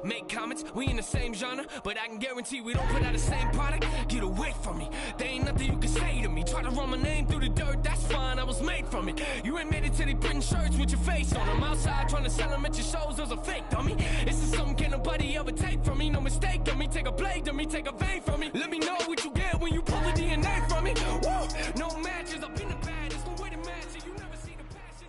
make comments, we in the same genre, but I can guarantee we don't put out the same product. Get away from me, there ain't nothing you can say to me. Try to run my name through the dirt, that's fine, I was made from it. You ain't made it till they printing shirts with your face on them. Outside trying to sell them at your shows, those are fake, dummy. This is something can't nobody ever take from me. No mistake on me, take a blade to me, take a vein from me. Let me know what you get when you pull the DNA from me. Woo! No matches, I've been the bad, it's the way to match it. You never see the passion.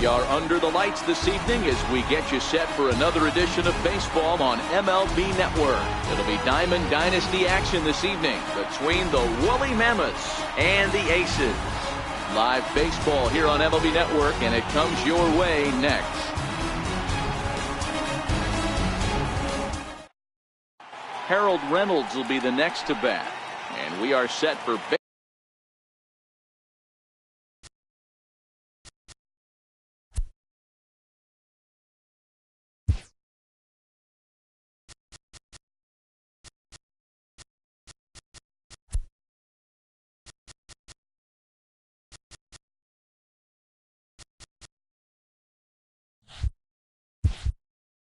We are under the lights this evening as we get you set for another edition of baseball on MLB Network. It'll be Diamond Dynasty action this evening between the Woolly Mammoths and the Aces. Live baseball here on MLB Network, and it comes your way next. Harold Reynolds will be the next to bat, and we are set for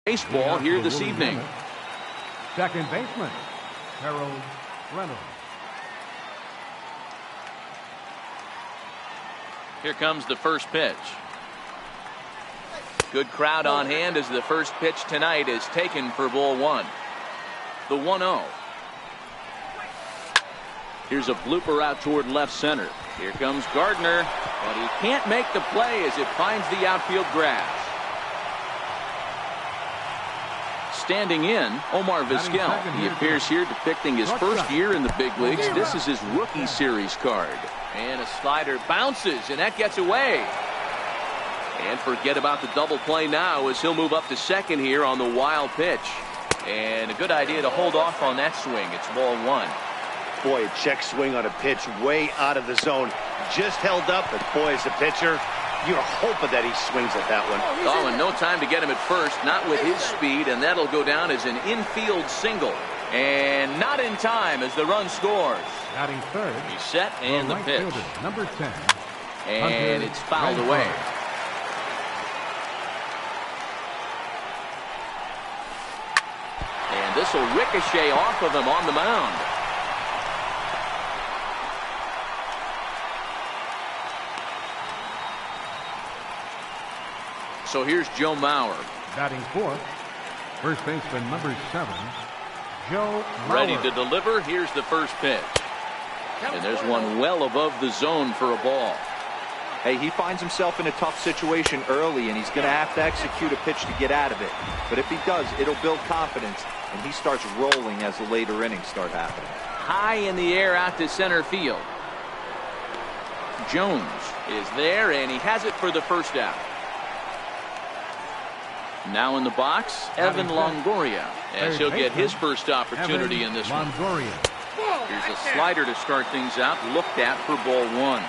baseball here this evening. Second baseman, Harold Reynolds. Here comes the first pitch. Good crowd on hand as the first pitch tonight is taken for ball one. The 1-0. Here's a blooper out toward left center. Here comes Gardner, but he can't make the play as it finds the outfield grass. Standing in, Omar Vizquel. He appears here depicting his first year in the big leagues. This is his rookie series card. And a slider bounces, and that gets away. And forget about the double play now as he'll move up to second here on the wild pitch. And a good idea to hold off on that swing. It's ball one. Boy, a check swing on a pitch way out of the zone. Just held up, but boy, as a pitcher, you're hoping that he swings at that one. Oh, and no time to get him at first, not with his speed, and that'll go down as an infield single. And not in time as the run scores. Batting third. He's set, and the pitch. Number 10. And it's fouled away. And this will ricochet off of him on the mound. So here's Joe Mauer. Batting fourth, first baseman number 7, Joe Mauer. Ready to deliver. Here's the first pitch. And there's one well above the zone for a ball. Hey, he finds himself in a tough situation early, and he's going to have to execute a pitch to get out of it. But if he does, it'll build confidence, and he starts rolling as the later innings start happening. High in the air out to center field. Jones is there, and he has it for the first out. Now in the box, Evan Longoria, as he'll get his first opportunity in this one. Here's a slider to start things out, looked at for ball one.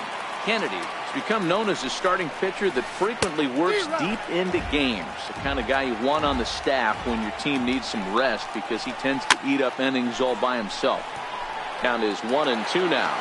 Kennedy has become known as a starting pitcher that frequently works deep into games. The kind of guy you want on the staff when your team needs some rest because he tends to eat up innings all by himself. Count is 1-2 now.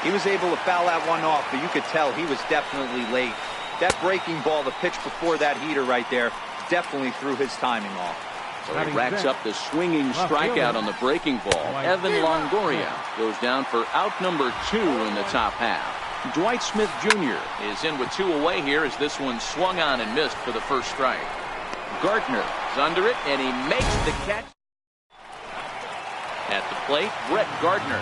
He was able to foul that one off, but you could tell he was definitely late. That breaking ball, the pitch before that heater right there, definitely threw his timing off. So he racks up the swinging strikeout on the breaking ball. Evan Longoria goes down for out number 2 in the top half. Dwight Smith Jr. is in with 2 away here as this one swung on and missed for the first strike. Gardner is under it, and he makes the catch. At the plate, Brett Gardner.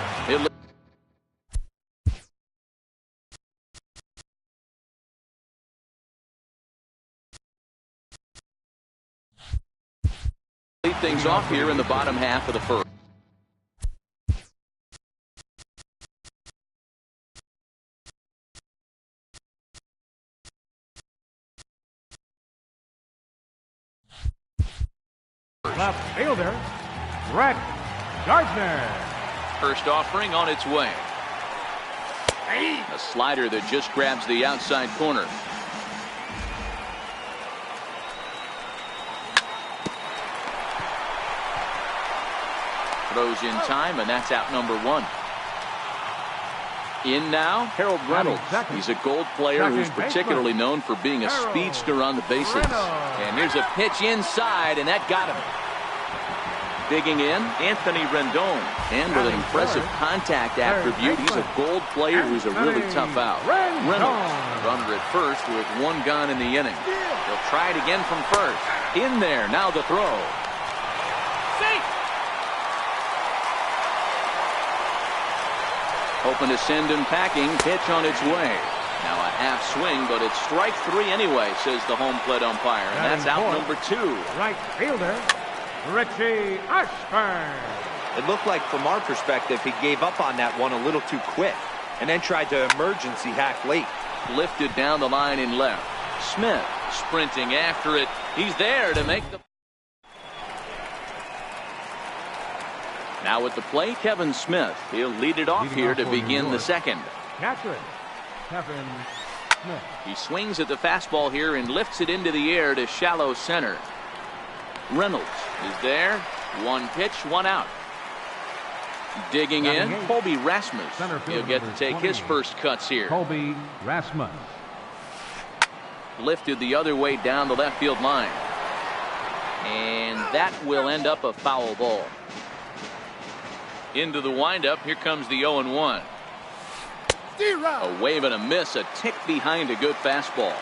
Lead things off here in the bottom half of the first. Left fielder, Brett Gardner. First offering on its way. A slider that just grabs the outside corner. Throws in time, and that's out number 1. In now, Harold Reynolds. He's a Gold player who's particularly known for being a speedster on the bases. And here's a pitch inside, and that got him. Digging in, Anthony Rendon. And with an impressive contact attribute, he's a Gold player who's a really tough out. Reynolds, runner at first with one gone in the inning. He'll try it again from first. In there, now the throw. Hoping to send him packing, pitch on its way. Now a half swing, but it's strike three anyway, says the home plate umpire. And that's out number 2. Right fielder, Richie Ashburn. It looked like, from our perspective, he gave up on that one a little too quick and then tried to emergency hack late. Lifted down the line in left. Smith sprinting after it. He's there to make the... Now at the plate, Kevin Smith. He'll lead it off here to begin the second. Catcher, Kevin Smith. He swings at the fastball here and lifts it into the air to shallow center. Reynolds is there. One pitch, one out. Digging in, Colby Rasmus. He'll get to take his first cuts here. Colby Rasmus. Lifted the other way down the left field line. And that will end up a foul ball. Into the windup, here comes the 0-1. A wave and a miss, a tick behind a good fastball.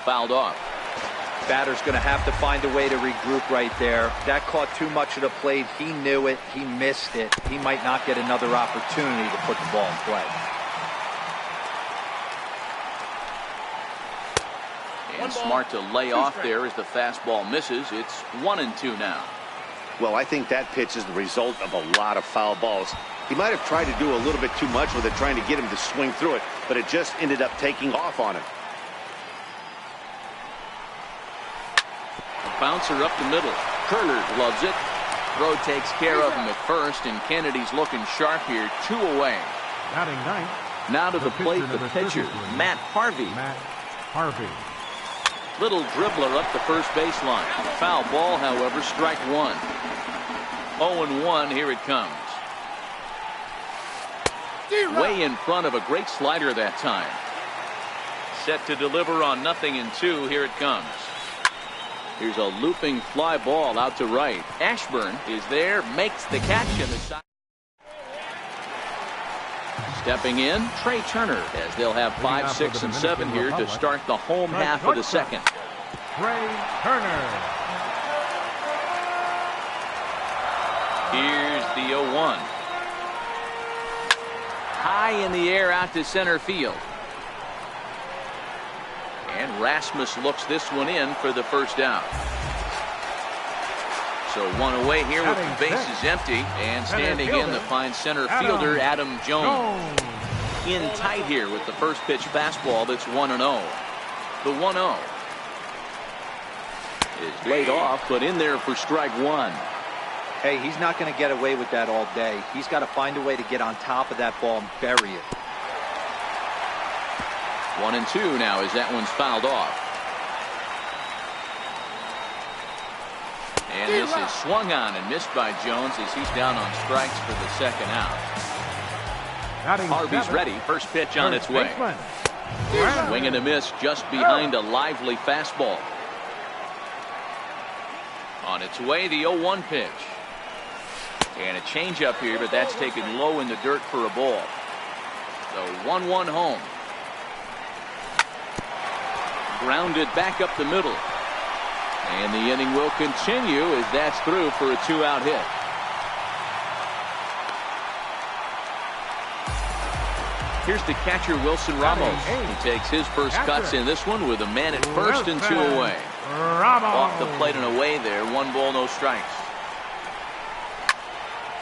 Fouled off. Batter's going to have to find a way to regroup right there. That caught too much of the plate. He knew it. He missed it. He might not get another opportunity to put the ball in play. And smart to lay off there as the fastball misses. It's 1-2 now. Well, I think that pitch is the result of a lot of foul balls. He might have tried to do a little bit too much with it, trying to get him to swing through it, but it just ended up taking off on him. Bouncer up the middle. Kerner loves it. Throw takes care of him at first, and Kennedy's looking sharp here. 2 away. Batting ninth. Now to the plate, the pitcher, Matt Harvey. Matt Harvey. Little dribbler up the first baseline. Foul ball, however, strike one. 0-1, here it comes. Way in front of a great slider that time. Set to deliver on 0-2, here it comes. Here's a looping fly ball out to right. Ashburn is there, makes the catch in the side. Stepping in, Trey Turner, as they'll have 5, 6, and 7 here to start the home half of the second. Trey Turner. Here's the 0-1. High in the air out to center field. And Rasmus looks this one in for the first out. So 1 away here with the bases empty. And standing in the fine center fielder, Adam Jones. In tight here with the first pitch fastball that's 1-0. The 1-0 is laid off, but in there for strike one. Hey, he's not going to get away with that all day. He's got to find a way to get on top of that ball and bury it. 1-2 now as that one's fouled off. And this is swung on and missed by Jones as he's down on strikes for the second out. Harvey's ready. First pitch on its way. Swing and a miss just behind a lively fastball. On its way, the 0-1 pitch. And a changeup here, but that's taken low in the dirt for a ball. The 1-1 home. Grounded back up the middle. And the inning will continue as that's through for a 2-out hit. Here's the catcher, Wilson Ramos. He takes his first cuts in this one with a man at first and 2 away. Off the plate and away there. 1 ball, no strikes.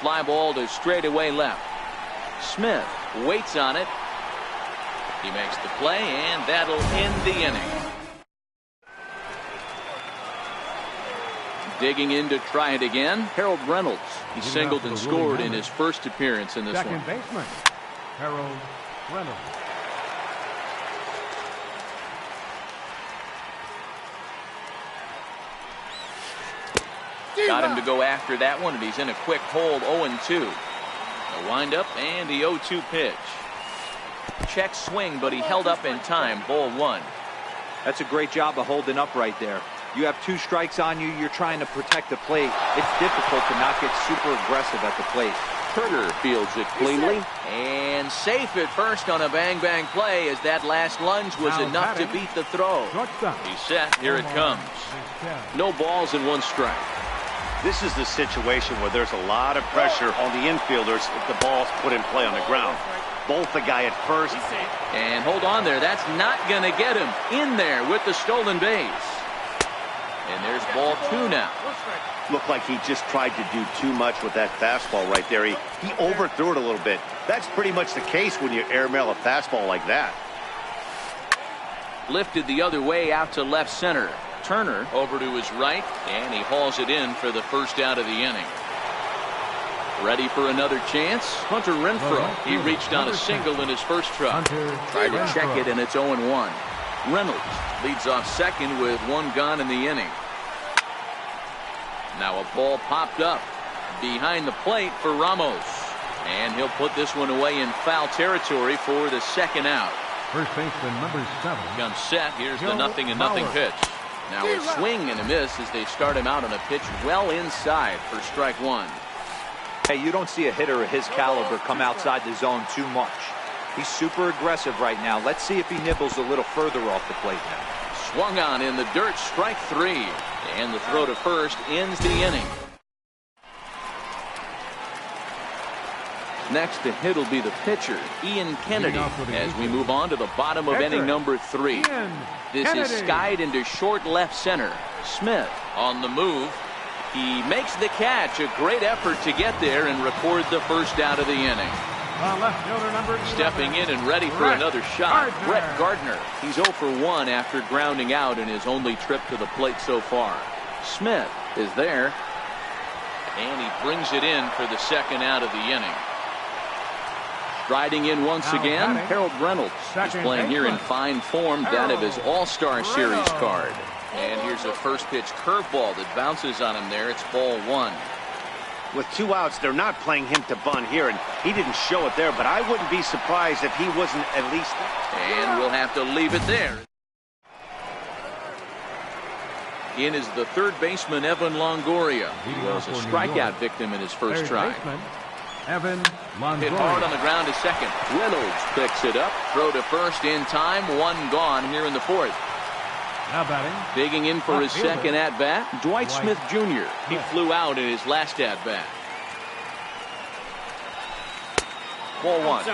Fly ball to straightaway left. Smith waits on it. He makes the play, and that'll end the inning. Digging in to try it again, Harold Reynolds. He singled and scored in his first appearance in this one. Second baseman, Harold Reynolds. Got him to go after that one, and he's in a quick hold, 0-2. A windup and the 0-2 pitch. Check swing, but he held up in time. Ball 1. That's a great job of holding up right there. You have 2 strikes on you. You're trying to protect the plate. It's difficult to not get super aggressive at the plate. Turner fields it cleanly and safe at first on a bang-bang play, as that last lunge was enough to beat the throw. He's set. Here it comes. No balls and 1 strike. This is the situation where there's a lot of pressure on the infielders if the ball's put in play on the ground. Both the guy at first. And hold on there. That's not going to get him in there with the stolen base. And there's ball 2 now. Looked like he just tried to do too much with that fastball right there. He overthrew it a little bit. That's pretty much the case when you airmail a fastball like that. Lifted the other way out to left center. Turner over to his right, and he hauls it in for the first out of the inning. Ready for another chance? Hunter Renfroe. He reached on a single in his first try. Tried to check it, and it's 0-1. Reynolds leads off second with 1 gone in the inning. Now a ball popped up behind the plate for Ramos, and he'll put this one away in foul territory for the second out. First baseman number 7. Comes set. Here's the 0-0 pitch. Now a swing and a miss as they start him out on a pitch well inside for strike 1. Hey, you don't see a hitter of his caliber come outside the zone too much. He's super aggressive right now. Let's see if he nibbles a little further off the plate now. Swung on in the dirt, strike 3. And the throw to first ends the inning. Next to hit will be the pitcher, Ian Kennedy, as we move on to the bottom of inning number 3. This is skied into short left center. Smith on the move. He makes the catch. A great effort to get there and record the first out of the inning. Stepping in and ready for another shot, Brett Gardner. He's 0 for 1 after grounding out in his only trip to the plate so far. Smith is there, and he brings it in for the second out of the inning. Striding in once again, Harold Reynolds is playing here in fine form down of his All-Star Series card. And here's a first pitch curveball that bounces on him there. It's ball 1. With 2 outs, they're not playing him to bunt here, and he didn't show it there, but I wouldn't be surprised if he wasn't at least. And we'll have to leave it there. In is the third baseman, Evan Longoria. He was a strikeout victim in his first try. Evan Longoria. Hit hard on the ground to second. Reynolds picks it up. Throw to first in time. 1 gone here in the 4th. Now batting. Digging in for his second at-bat, Dwight Smith Jr. He flew out in his last at-bat. Ball 1.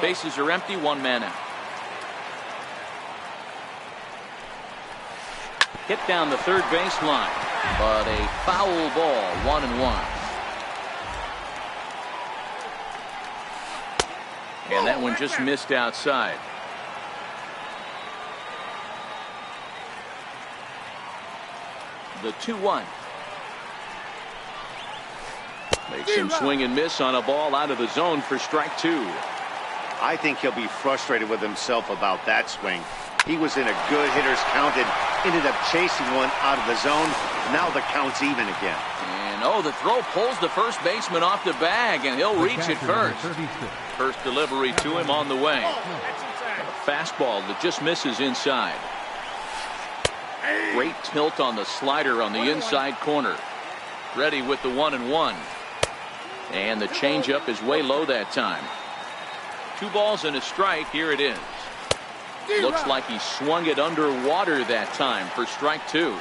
Bases are empty. 1 man out. Hit down the third baseline, but a foul ball. 1-1. And that one just missed outside. The 2-1. Makes him swing and miss on a ball out of the zone for strike 2. I think he'll be frustrated with himself about that swing. He was in a good hitter's count and ended up chasing one out of the zone. Now the count's even again. And the throw pulls the first baseman off the bag, and he'll reach it first. First delivery to him on the way. A fastball that just misses inside. Great tilt on the slider on the inside corner. Ready with the 1-1. And the changeup is way low that time. 2 balls and a strike. Here it is. Looks like he swung it underwater that time for strike 2.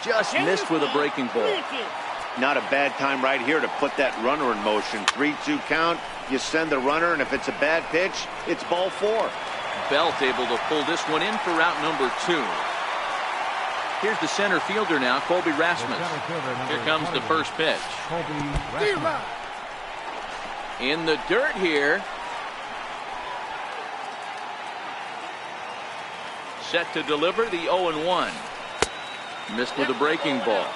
Just missed with a breaking ball. Not a bad time right here to put that runner in motion. 3-2 count. You send the runner, and if it's a bad pitch, it's ball 4. Belt able to pull this one in for route number 2. Here's the center fielder now, Colby Rasmus. Here comes the first pitch. In the dirt here. Set to deliver the 0-1. Missed with a breaking ball.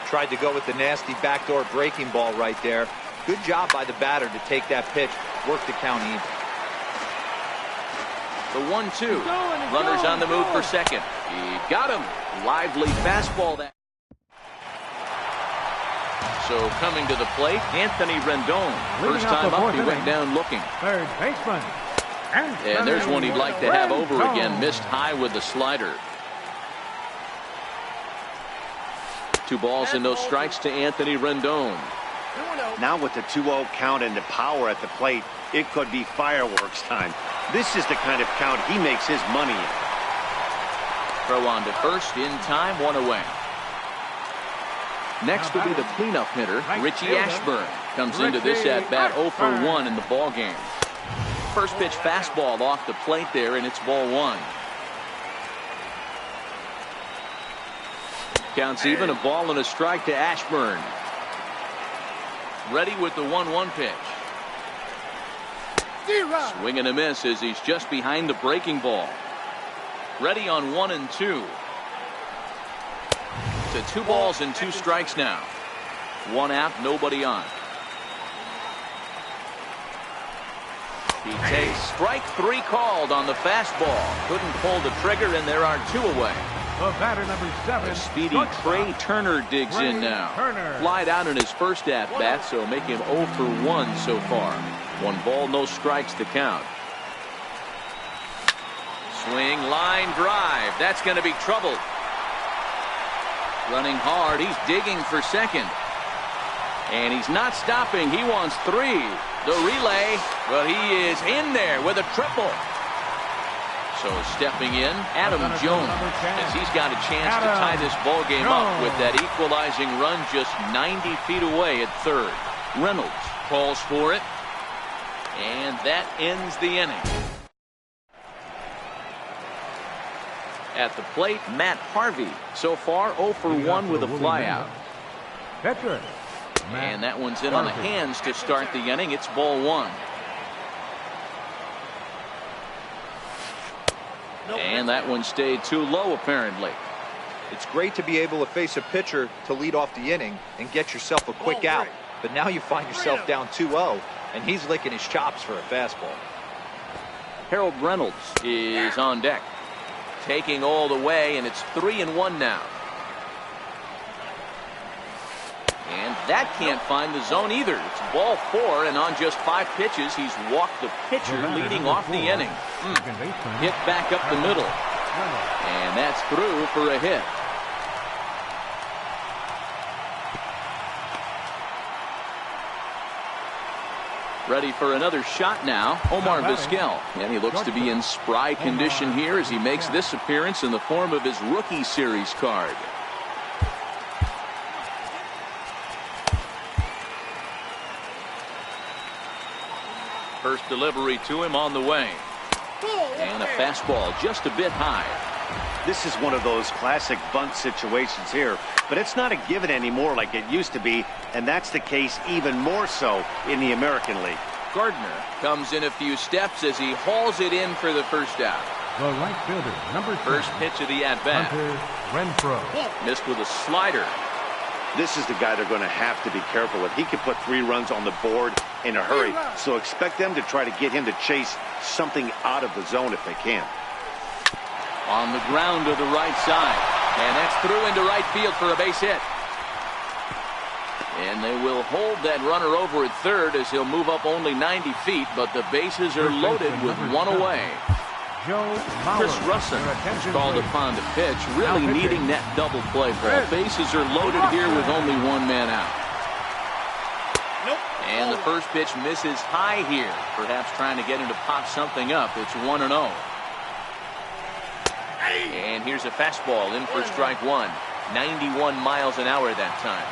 Tried to go with the nasty backdoor breaking ball right there. Good job by the batter to take that pitch, work the count even. The 1-2. Runners on the move for second. He got him. Lively fastball. That. So coming to the plate, Anthony Rendon. First time up, he went down looking. Third baseman. And there's one he'd like to have over again. Missed high with the slider. 2 balls and no strikes to Anthony Rendon. Now with the 2-0 count and the power at the plate, it could be fireworks time. This is the kind of count he makes his money in. Throw on to first in time, 1 away. Next will be the cleanup hitter, Richie Ashburn. Comes into this at-bat 0 for 1 in the ball game. First pitch fastball off the plate there, and it's ball 1. Counts even, a ball and a strike to Ashburn. Ready with the 1-1 pitch. Swing and a miss as he's just behind the breaking ball. Ready on 1 and 2. To 2 balls and 2 strikes now. 1 out, nobody on. He takes strike 3 called on the fastball. Couldn't pull the trigger, and there are 2 away. The batter number 7. The speedy Trey Turner digs in now. Flied out in his first at-bat, so make him 0 for 1 so far. 1 ball, no strikes to count. Swing, line drive. That's going to be trouble. Running hard. He's digging for second. And he's not stopping. He wants 3. The relay. Well, he is in there with a triple. So stepping in, Adam Jones, as he's got a chance to tie this ball game up with that equalizing run just 90 feet away at third. Reynolds calls for it. And that ends the inning. At the plate, Matt Harvey. So far, 0 for 1 with a flyout. And that one's in on the hands to start the inning. It's ball 1. And that one stayed too low, apparently. It's great to be able to face a pitcher to lead off the inning and get yourself a quick out. But now you find yourself down 2-0, and he's licking his chops for a fastball. Harold Reynolds is on deck. Taking all the way, and it's 3-1 now. And that can't find the zone either. It's ball 4, and on just 5 pitches, he's walked the pitcher leading off the inning. Hit back up the middle. And that's through for a hit. Ready for another shot now, Omar Vizquel. And he looks to be in spry condition here as he makes this appearance in the form of his rookie series card. First delivery to him on the way. And a fastball just a bit high. This is one of those classic bunt situations here, but it's not a given anymore like it used to be, and that's the case even more so in the American League. Gardner comes in a few steps as he hauls it in for the first out. The right fielder, number 10. First pitch of the at-bat. Renfroe. Missed with a slider. This is the guy they're going to have to be careful with. He can put 3 runs on the board in a hurry, so expect them to try to get him to chase something out of the zone if they can. On the ground to the right side, and that's through into right field for a base hit. And they will hold that runner over at third as he'll move up only 90 feet, but the bases are loaded with 1 away. Chris Russin is called upon to pitch, really needing that double play ball. Bases are loaded here with only 1 man out. And the first pitch misses high here, perhaps trying to get him to pop something up. It's 1-0. And here's a fastball in for strike 1. 91 miles an hour that time.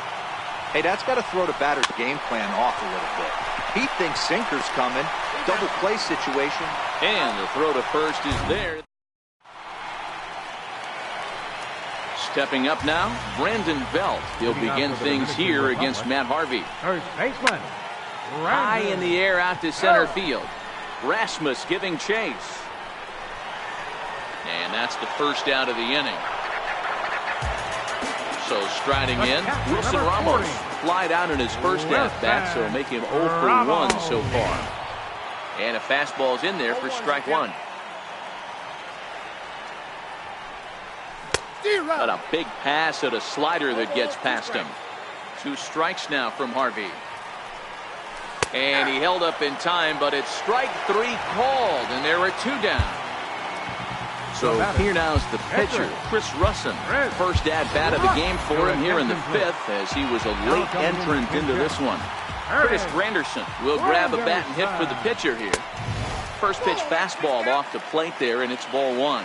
Hey, that's got to throw the batter's game plan off a little bit. He thinks sinker's coming. Double play situation. And the throw to first is there. Stepping up now, Brandon Belt. He'll begin things here against Matt Harvey. First baseman. High in the air out to center field. Rasmus giving chase. And that's the first out of the inning. So striding in, Wilson Ramos flied out in his first at-bat, so make him 0 for 1 so far. And a fastball's in there for strike one. Got a big pass at a slider that gets past him. 2 strikes now from Harvey. And he held up in time, but it's strike 3 called, and there are 2 down. So here now is the pitcher, Chris Russin. First at-bat of the game for him here in the 5th, as he was a late entrant into this one. Curtis Granderson will grab a bat and hit for the pitcher here. First pitch fastball off the plate there, and it's ball 1.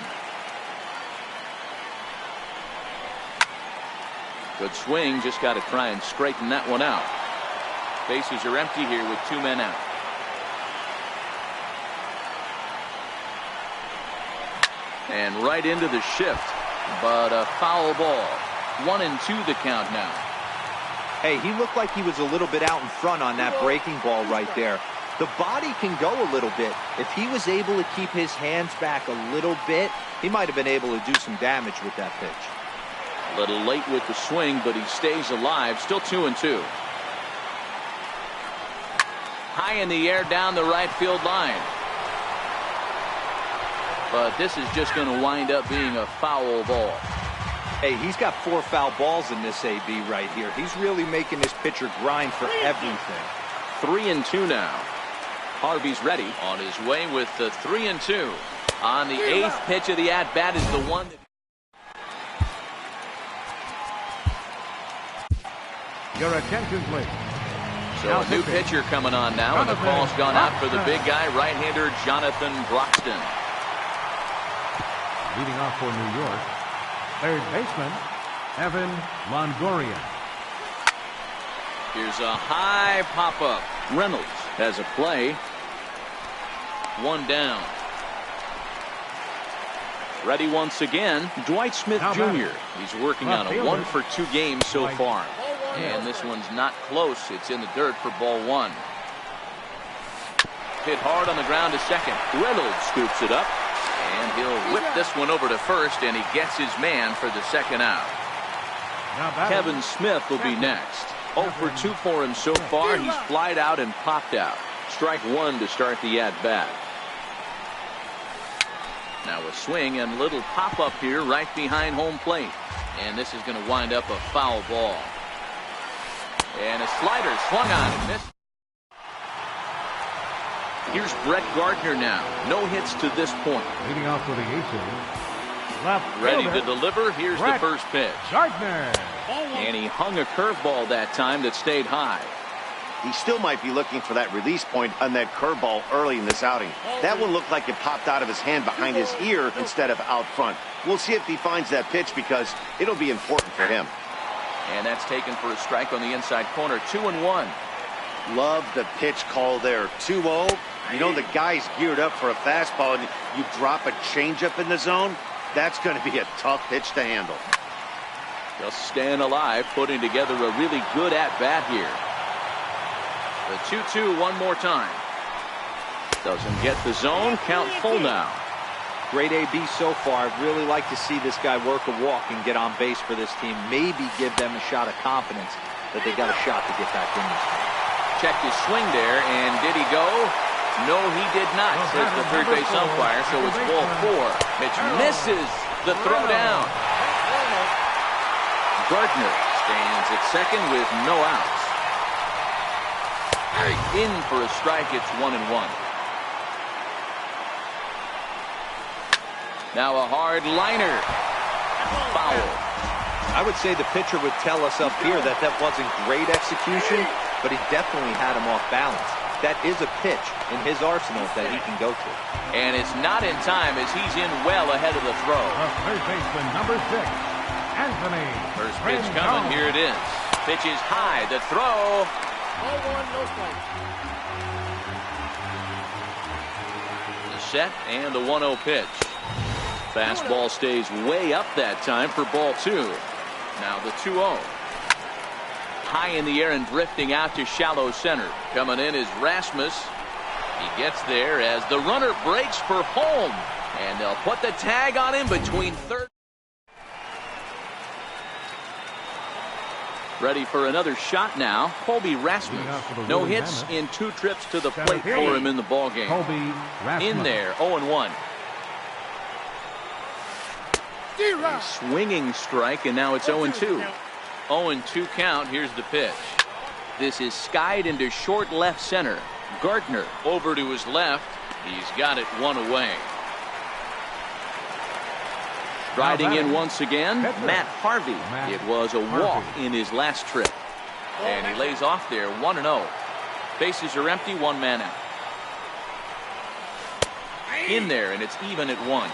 Good swing, just got to try and straighten that one out. Bases are empty here with 2 men out. And right into the shift, but a foul ball. 1-2 the count now. Hey, he looked like he was a little bit out in front on that breaking ball right there. The body can go a little bit. If he was able to keep his hands back a little bit, he might have been able to do some damage with that pitch. A little late with the swing, but he stays alive. Still 2-2. High in the air down the right field line. But this is just going to wind up being a foul ball. Hey, he's got 4 foul balls in this AB right here. He's really making this pitcher grind for everything. 3-2 now. Harvey's ready on his way with the 3-2. On the 8th pitch of the at-bat is the one that... Your attention, please. So a new pitcher coming on now, and the call's gone out for the big guy, right-hander Jonathan Broxton. Leading off for New York, third baseman, Evan Longoria. Here's a high pop-up. Reynolds has a play. 1 down. Ready once again, Dwight Smith Jr. He's working on a 1-for-2 game so far. And this one's not close. It's in the dirt for ball 1. Hit hard on the ground to second. Reynolds scoops it up. And he'll whip this one over to first, and he gets his man for the second out. Kevin Smith will be next. 0 for 2 for him so far. He's flied out and popped out. Strike 1 to start the at-bat. Now a swing and a little pop-up here right behind home plate. And this is going to wind up a foul ball. And a slider swung on and missed. Here's Brett Gardner now. No hits to this point. Leading off for the Aces, left ready fielder, to deliver. Here's Brett the first pitch. Gardner. And he hung a curveball that time that stayed high. He still might be looking for that release point on that curveball early in this outing. That one looked like it popped out of his hand behind his ear instead of out front. We'll see if he finds that pitch because it'll be important for him. And that's taken for a strike on the inside corner. 2-1. Love the pitch call there. 2-0. You know the guy's geared up for a fastball and you drop a changeup in the zone. That's going to be a tough pitch to handle. Just staying alive, putting together a really good at-bat here. The 2-2 one more time. Doesn't get the zone. Count full now. Great AB so far. I'd really like to see this guy work a walk and get on base for this team. Maybe give them a shot of confidence that they got a shot to get back in this game. Checked his swing there, and did he go? No, he did not, says the third base umpire, so it's ball 4. Mitch misses the throw down. Gardner stands at second with no outs. In for a strike, it's 1-1. Now a hard liner. Foul. I would say the pitcher would tell us up here that that wasn't great execution, but he definitely had him off balance. That is a pitch in his arsenal that he can go to. And it's not in time as he's in well ahead of the throw. Third baseman, number 6, Anthony. First pitch coming. Here it is. Pitch is high. The throw. 0-1, no strikes. The set and the 1-0 pitch. Fastball stays way up that time for ball 2. Now the 2-0. High in the air and drifting out to shallow center. Coming in is Rasmus. He gets there as the runner breaks for home. And they'll put the tag on him between third. Ready for another shot now. Colby Rasmus. No hits in 2 trips to the plate for him in the ballgame. In there, 0-1. A swinging strike, and now it's 0-2. 0-2 count. Here's the pitch. This is skied into short left center. Gardner over to his left. He's got it 1 away. Riding in once again, Matt Harvey. It was a walk in his last trip. And he lays off there, 1-0. Bases are empty, 1 man out. In there, and it's even at 1.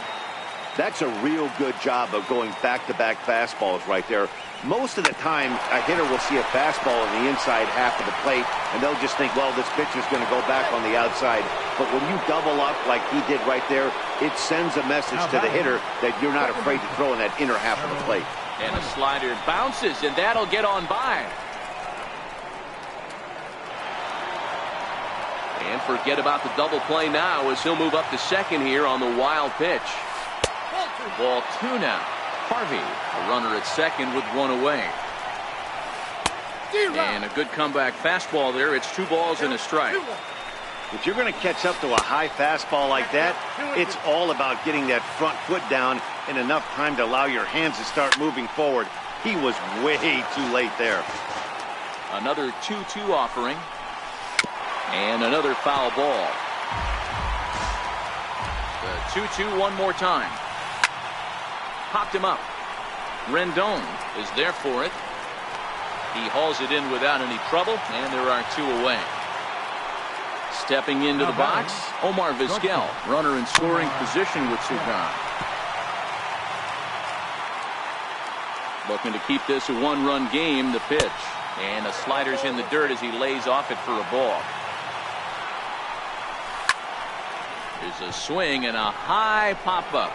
That's a real good job of going back-to-back fastballs right there. Most of the time, a hitter will see a fastball in the inside half of the plate, and they'll just think, well, this pitcher's going to go back on the outside. But when you double up like he did right there, it sends a message to the hitter that you're not afraid to throw in that inner half of the plate. And a slider bounces, and that'll get on by. And forget about the double play now as he'll move up to second here on the wild pitch. Ball 2 now. Harvey, a runner at second with 1 away. And a good comeback fastball there. It's 2 balls and a strike. If you're going to catch up to a high fastball like that, it's all about getting that front foot down in enough time to allow your hands to start moving forward. He was way too late there. Another 2-2 offering. And another foul ball. The 2-2 one more time. Popped him up. Rendon is there for it. He hauls it in without any trouble, and there are 2 away. Stepping into the box, Omar Vizquel, runner in scoring position with 2 gone. Looking to keep this a 1-run game, the pitch. And the slider's in the dirt as he lays off it for a ball. There's a swing and a high pop-up.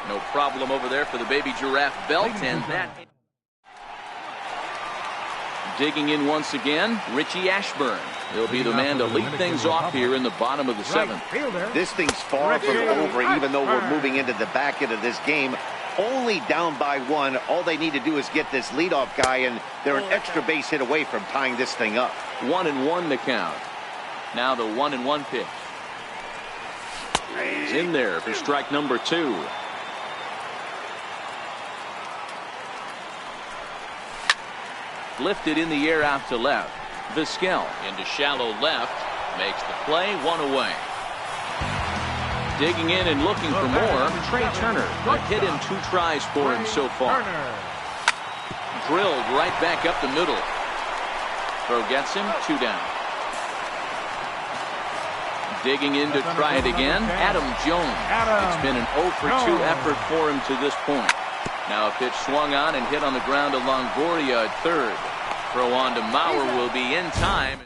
No problem over there for the baby giraffe belt, and that. Digging in once again, Richie Ashburn. He'll be the man to lead things off here in the bottom of the 7th. This thing's far from over, even though we're moving into the back end of this game. Only down by 1. All they need to do is get this leadoff guy, and they're an extra base hit away from tying this thing up. 1-1 to count. Now the 1-1 pitch. He's in there for strike number 2. Lifted in the air out to left. Vizquel into shallow left. Makes the play, 1 away. Digging in and looking for more, Trey Turner. A hit in 2 tries for him so far. Drilled right back up the middle. Throw gets him, 2 down. Digging in to try it again, Adam Jones. It's been an 0 for 2 effort for him to this point. Now a pitch swung on and hit on the ground to Longoria at third. Throw on to Mauer will be in time.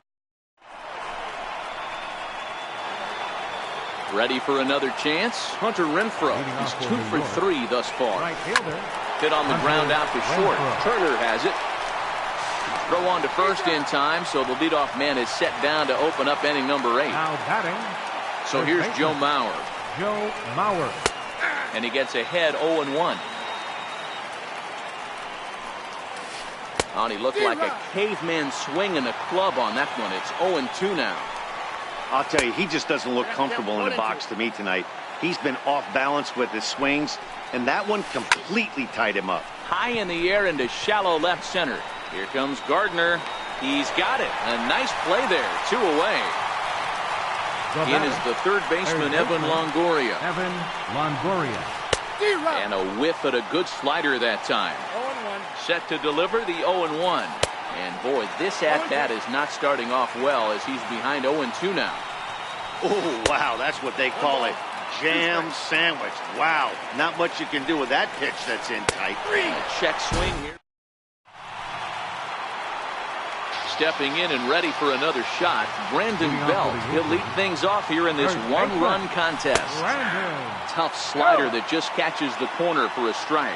Ready for another chance. Hunter Renfroe. He's 2 for 3 thus far. Hit on the ground out to short. Turner has it. Throw on to first in time, so the leadoff man is set down to open up inning number 8. So here's Joe Mauer. And he gets ahead 0-1. And he looked like a caveman swinging a club on that one. It's 0-2 now. I'll tell you, he just doesn't look comfortable in the box to me tonight. He's been off balance with his swings, and that one completely tied him up. High in the air into shallow left center. Here comes Gardner. He's got it. A nice play there. 2 away. In is the third baseman, Evan Longoria. And a whiff at a good slider that time. Set to deliver the 0-1. And boy, this at-bat is not starting off well as he's behind 0-2 now. Oh, wow, that's what they call it. Jam sandwich. Wow, not much you can do with that pitch that's in tight. A check swing here. Stepping in and ready for another shot, Brandon Belt. He'll lead things off here in this 1-run contest. Tough slider that just catches the corner for a strike.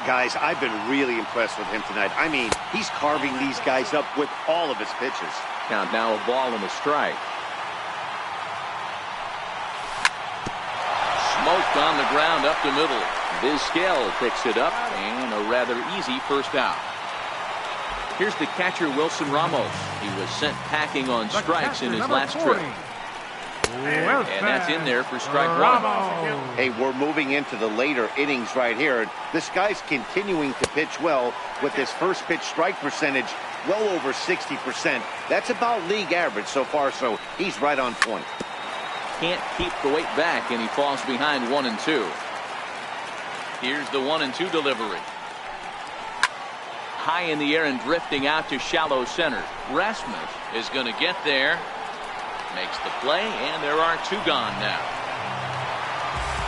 Guys, I've been really impressed with him tonight. I mean, he's carving these guys up with all of his pitches. Count now a ball and a strike. Smoked on the ground up the middle. Vizquel picks it up and a rather easy first out. Here's the catcher, Wilson Ramos. He was sent packing on strikes in his last trip. And that's in there for strike one. Hey, we're moving into the later innings right here. This guy's continuing to pitch well with his first pitch strike percentage well over 60%. That's about league average so far, so he's right on point. Can't keep the weight back, and he falls behind 1-2. Here's the 1-2 delivery. High in the air and drifting out to shallow center. Rasmus is going to get there. Makes the play, and there are two gone now.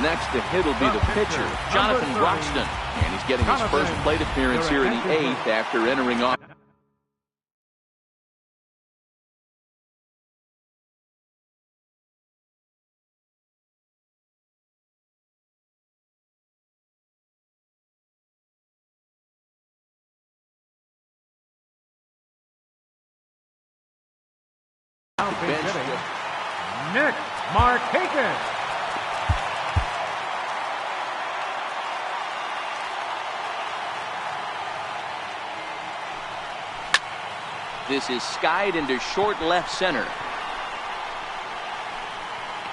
Next to hit will be the pitcher, Jonathan Broxton. And he's getting his first plate appearance here in the 8th after entering off. Nick Markakis. This is skied into short left center.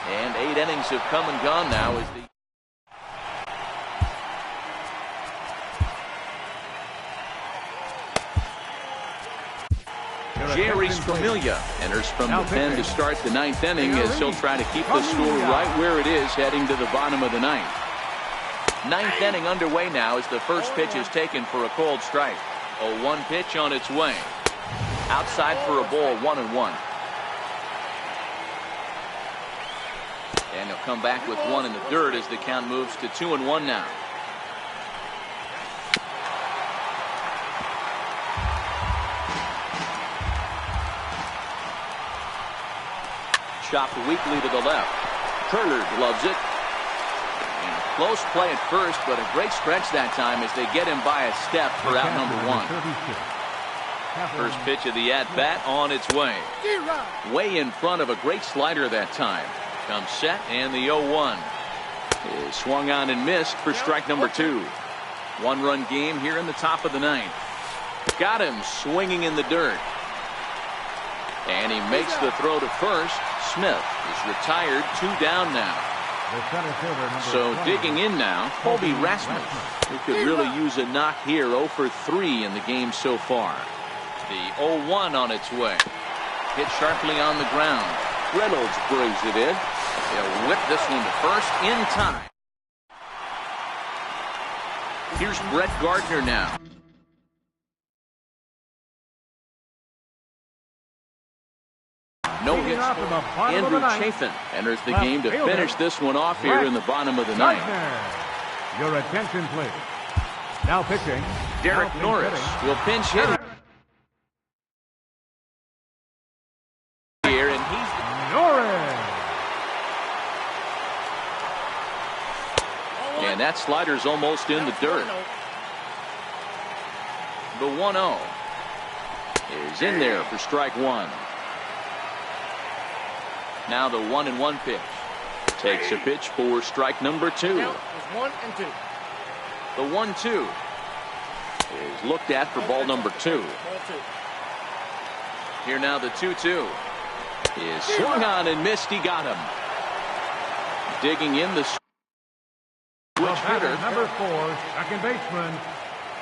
And 8 innings have come and gone now as the Jerry Familia enters from the pen to start the 9th inning as he'll try to keep the score right where it is heading to the bottom of the 9th. 9th inning underway now as the first pitch is taken for a cold strike. A 1 pitch on its way. Outside for a ball, 1-1. And he'll come back with 1 in the dirt as the count moves to 2-1 now. Chopped weakly to the left. Turner loves it. And close play at first, but a great stretch that time as they get him by a step for out number 1. First pitch of the at-bat on its way. Way in front of a great slider that time. Comes set, and the 0-1 is swung on and missed for strike number 2. 1-run game here in the top of the 9th. Got him swinging in the dirt. And he makes the throw to first. Smith is retired, 2 down now. So digging in now, Colby Rasmus, who could really use a knock here. 0 for 3 in the game so far. The 0-1 on its way. Hit sharply on the ground. Reynolds brings it in. They'll whip this one to first in time. Here's Brett Gardner now. No hits. Andrew Chafin enters the game to finish this one off here in the bottom of the 9th. Your attention, please. Now pitching. Derek Norris will pinch hit here, and he's Norris. And that slider's almost in the dirt. The 1-0 is in there for strike 1. Now the 1-1 pitch. Takes a pitch for strike number 2. Now is 1-2. The 1-2 is looked at for ball number 2. Here now the 2-2 is swung on and missed. He got him. Digging in the switch hitter. Number 4, second baseman,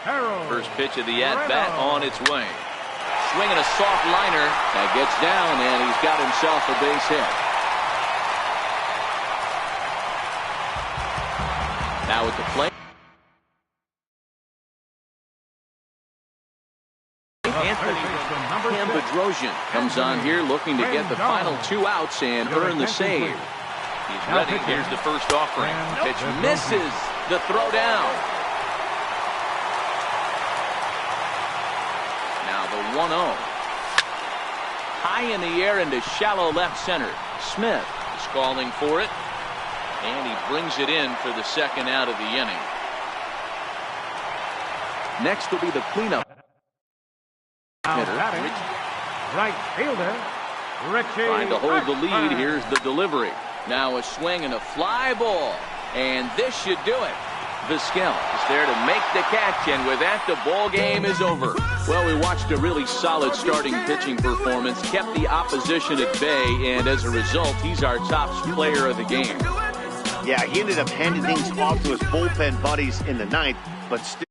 Harold. First pitch of the at-bat on its way. Swinging a soft liner. That gets down, and he's got himself a base hit. Now at the plate. Anthony Bedrosian comes on here looking to get the final 2 outs and earn the save. He's ready. Here's the first offering. Pitch misses the throw down. Now the 1-0. High in the air into shallow left center. Smith is calling for it. And he brings it in for the second out of the inning. Next will be the cleanup hitter. Right fielder, Richie. Trying to hold the lead. Here's the delivery. Now a swing and a fly ball. And this should do it. Vizquel is there to make the catch, and with that, the ball game is over. Well, we watched a really solid starting pitching performance, kept the opposition at bay, and as a result, he's our top player of the game. Yeah, he ended up handing things off to his bullpen buddies in the ninth, but still.